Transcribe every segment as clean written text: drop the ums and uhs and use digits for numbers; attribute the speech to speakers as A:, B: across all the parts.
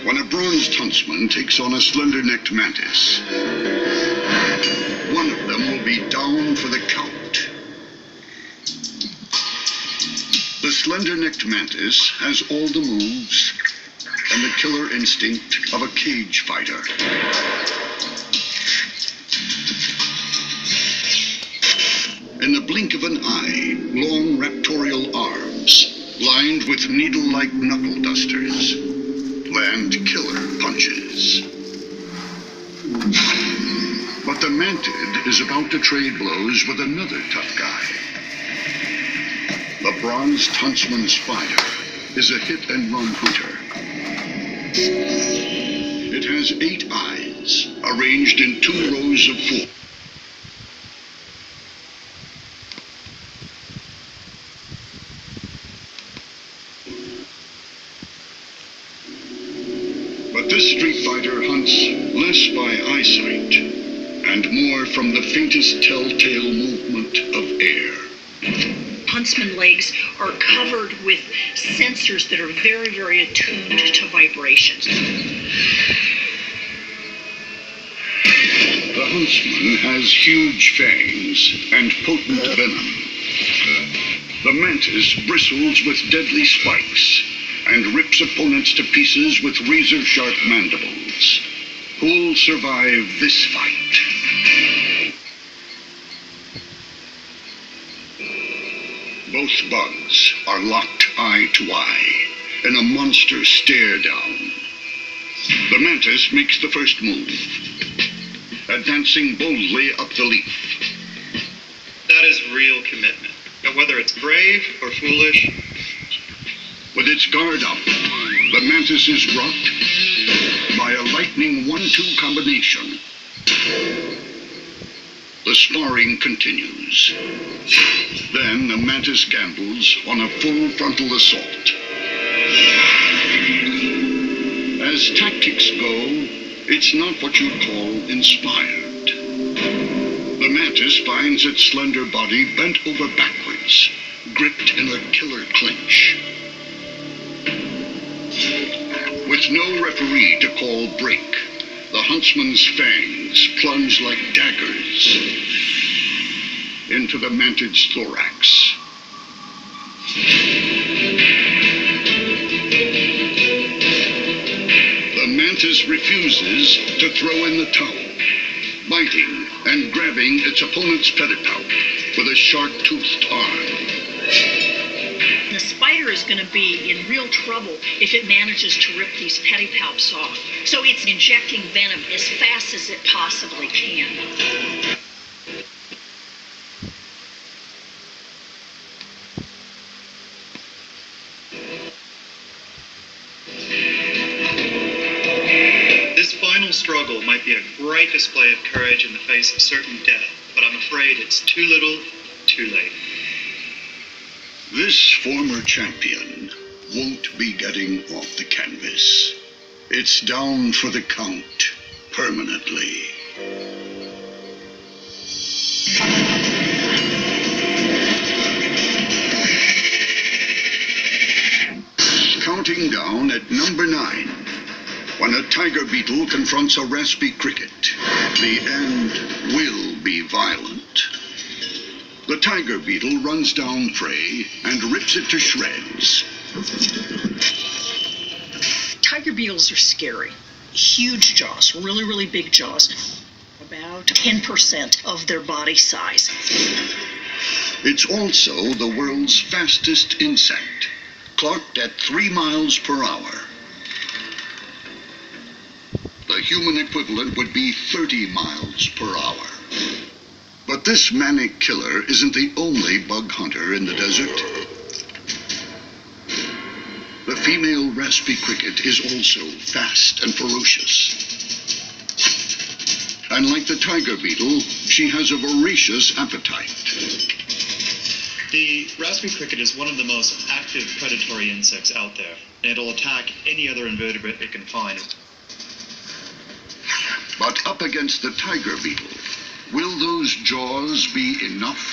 A: when a bronzed huntsman takes on a slender-necked mantis. One of them will be down for the count. The slender-necked mantis has all the moves and the killer instinct of a cage fighter. In the blink of an eye, long raptorial arms, lined with needle-like knuckle dusters, land killer punches. But the mantid is about to trade blows with another tough guy. The bronzed huntsman spider is a hit-and-run hunter. It has 8 eyes, arranged in 2 rows of 4. But this street fighter hunts less by eyesight and more from the faintest telltale movement of air.
B: Huntsman legs are covered with sensors that are very, very attuned to vibrations.
A: The huntsman has huge fangs and potent venom. The mantis bristles with deadly spikes and rips opponents to pieces with razor-sharp mandibles. Who'll survive this fight? Both bugs are locked eye to eye in a monster stare down. The mantis makes the first move, advancing boldly up the leaf.
C: That is real commitment. Now, whether it's brave or foolish.
A: With its guard up, the mantis is rocked by a lightning 1-2 combination. The sparring continues. Then the mantis gambles on a full frontal assault. As tactics go, it's not what you'd call inspired. The mantis finds its slender body bent over backwards, gripped in a killer clinch. With no referee to call break, the huntsman's fangs plunge like daggers into the mantid's thorax. The mantis refuses to throw in the towel, biting and grabbing its opponent's pedipalp with a sharp-toothed arm.
B: The spider is going to be in real trouble if it manages to rip these pedipalps off. So it's injecting venom as fast as it possibly can.
C: This final struggle might be a great display of courage in the face of certain death, but I'm afraid it's too little, too late.
A: This former champion won't be getting off the canvas. It's down for the count, permanently. Counting down at number 9. When a tiger beetle confronts a raspy cricket, the end will be violent. The tiger beetle runs down prey and rips it to shreds.
B: Tiger beetles are scary. Huge jaws, really, really big jaws. About 10% of their body size.
A: It's also the world's fastest insect, clocked at 3 miles per hour. The human equivalent would be 30 miles per hour. But this manic killer isn't the only bug hunter in the desert. The female raspy cricket is also fast and ferocious. And like the tiger beetle, she has a voracious appetite.
C: The raspy cricket is one of the most active predatory insects out there, and it'll attack any other invertebrate it can find.
A: But up against the tiger beetle, will those jaws be enough?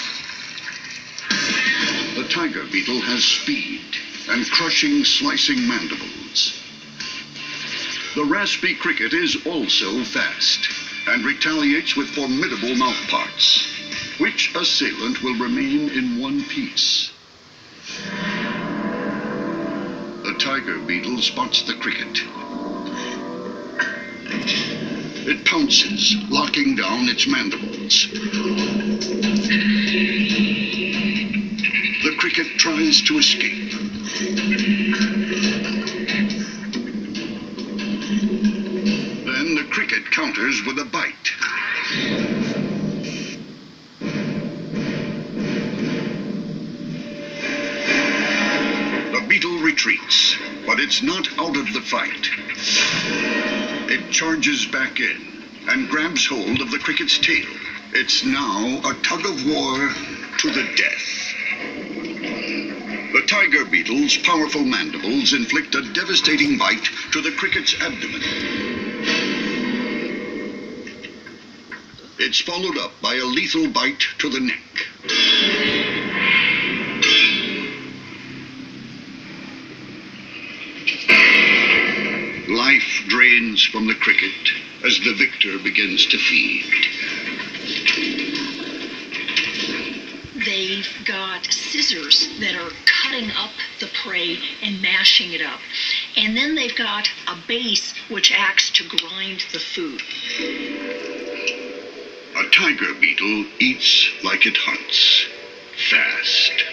A: The tiger beetle has speed and crushing, slicing mandibles. The raspy cricket is also fast and retaliates with formidable mouthparts. Which assailant will remain in one piece? The tiger beetle spots the cricket. It pounces, locking down its mandibles. The cricket tries to escape. Then the cricket counters with a bite. The beetle retreats, but it's not out of the fight. It charges back in and grabs hold of the cricket's tail. It's now a tug of war to the death. The tiger beetle's powerful mandibles inflict a devastating bite to the cricket's abdomen. It's followed up by a lethal bite to the neck. Life drains from the cricket as the victor begins to feed.
B: They've got scissors that are cutting up the prey and mashing it up. And then they've got a base which acts to grind the food.
A: A tiger beetle eats like it hunts, fast.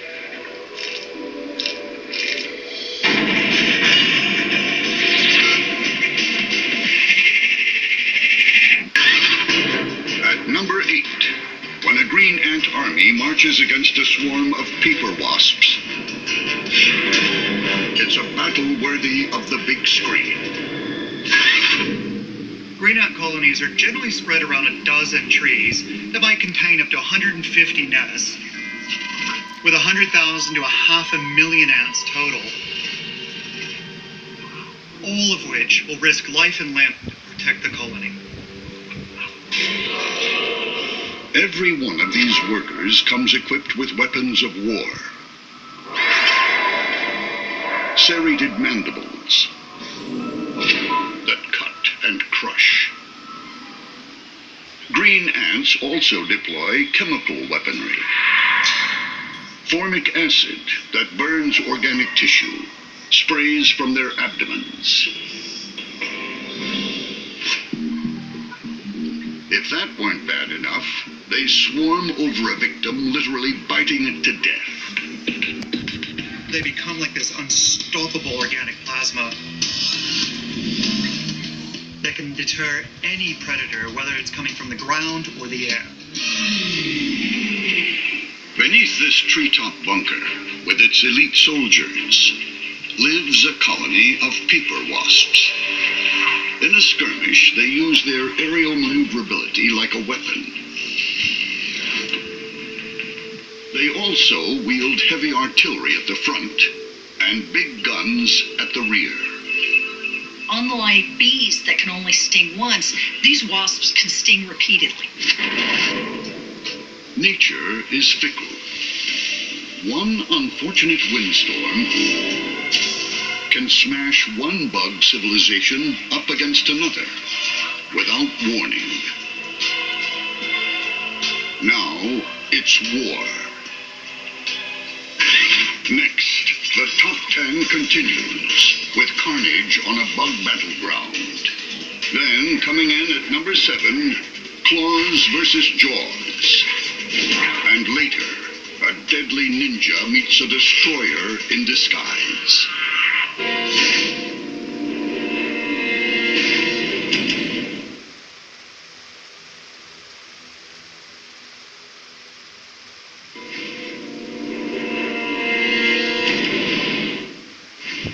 A: At number 8, when a green ant army marches against a swarm of paper wasps, it's a battle worthy of the big screen.
C: Green ant colonies are generally spread around a dozen trees that might contain up to 150 nests, with 100,000 to 500,000 ants total, all of which will risk life and limb to protect the colony.
A: Every one of these workers comes equipped with weapons of war. Serrated mandibles that cut and crush. Green ants also deploy chemical weaponry. Formic acid that burns organic tissue sprays from their abdomens. If that weren't bad enough, they swarm over a victim, literally biting it to death.
C: They become like this unstoppable organic plasma that can deter any predator, whether it's coming from the ground or the air.
A: Beneath this treetop bunker, with its elite soldiers, lives a colony of paper wasps. In a skirmish, they use their aerial maneuverability like a weapon. They also wield heavy artillery at the front and big guns at the rear.
B: Unlike bees that can only sting once, these wasps can sting repeatedly.
A: Nature is fickle. One unfortunate windstorm can smash one bug civilization up against another without warning. Now it's war. Next, the top 10 continues with carnage on a bug battleground. Then, coming in at number 7, claws versus jaws. And later, a deadly ninja meets a destroyer in disguise.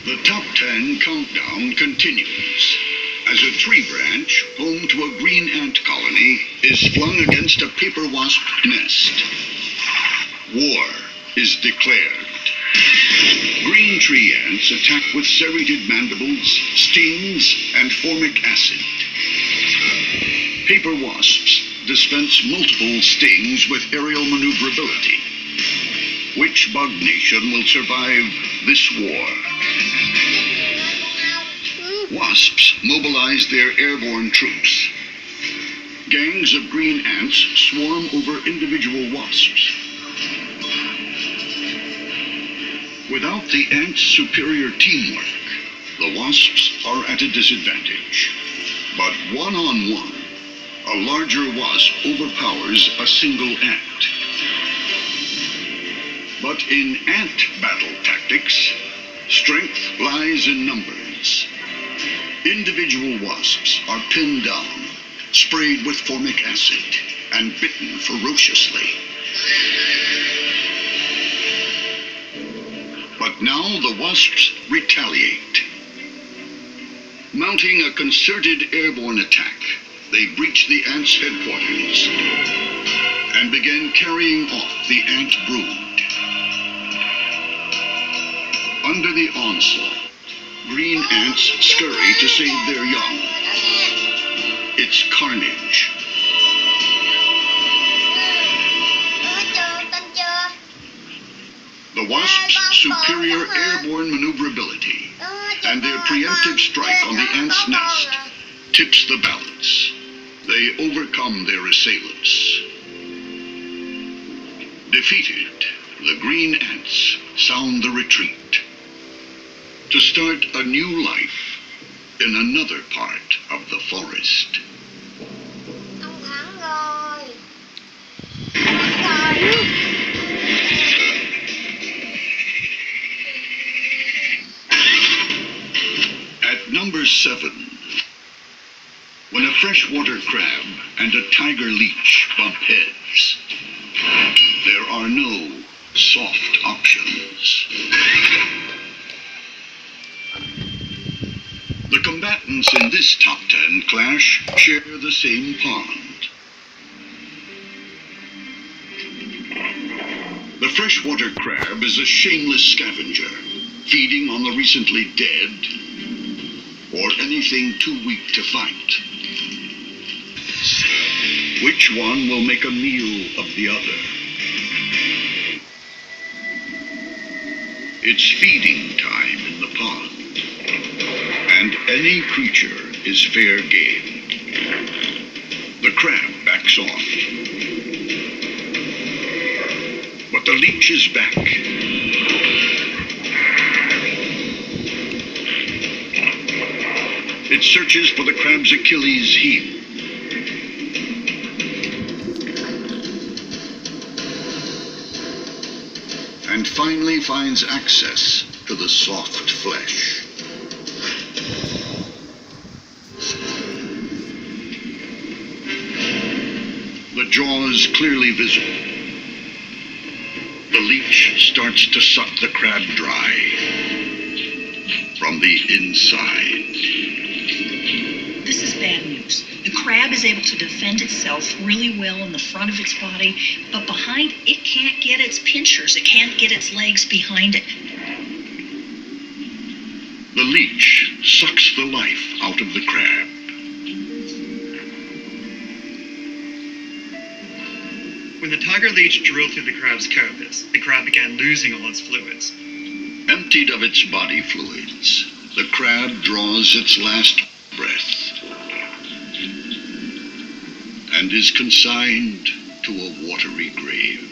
A: The top 10 countdown continues as a tree branch, home to a green ant colony, is flung against a paper wasp nest. War is declared. Green tree ants attack with serrated mandibles, stings, and formic acid. Paper wasps dispense multiple stings with aerial maneuverability. Which bug nation will survive this war? Wasps mobilize their airborne troops. Gangs of green ants swarm over individual wasps. Without the ants' superior teamwork, the wasps are at a disadvantage. But one-on-one, a larger wasp overpowers a single ant. But in ant battle tactics, strength lies in numbers. Individual wasps are pinned down, sprayed with formic acid, and bitten ferociously. But now the wasps retaliate. Mounting a concerted airborne attack, they breach the ants' headquarters and begin carrying off the ant brood. Under the onslaught, green ants scurry to save their young. It's carnage. The wasps' superior airborne maneuverability and their preemptive strike on the ant's nest tips the balance. They overcome their assailants. Defeated, the green ants sound the retreat to start a new life in another part of the forest.
D: Ông thắng rồi. Thắng rồi.
A: At number 7, when a freshwater crab and a tiger leech bump heads, there are no soft options. The combatants in this top 10 clash share the same pond. The freshwater crab is a shameless scavenger, feeding on the recently dead or anything too weak to fight. Which one will make a meal of the other? It's feeding time in the pond, and any creature is fair game. The crab backs off, but the leech is back. It searches for the crab's Achilles heel. And finally finds access to the soft flesh. The jaw is clearly visible. The leech starts to suck the crab dry from the inside.
B: This is bad news. The crab is able to defend itself really well in the front of its body, but behind it can't get its pinchers. It can't get its legs behind it.
A: The leech sucks the life out of the crab.
C: When the tiger leech drilled through the crab's carapace, the crab began losing all its fluids.
A: Emptied of its body fluids, the crab draws its last breath and is consigned to a watery grave.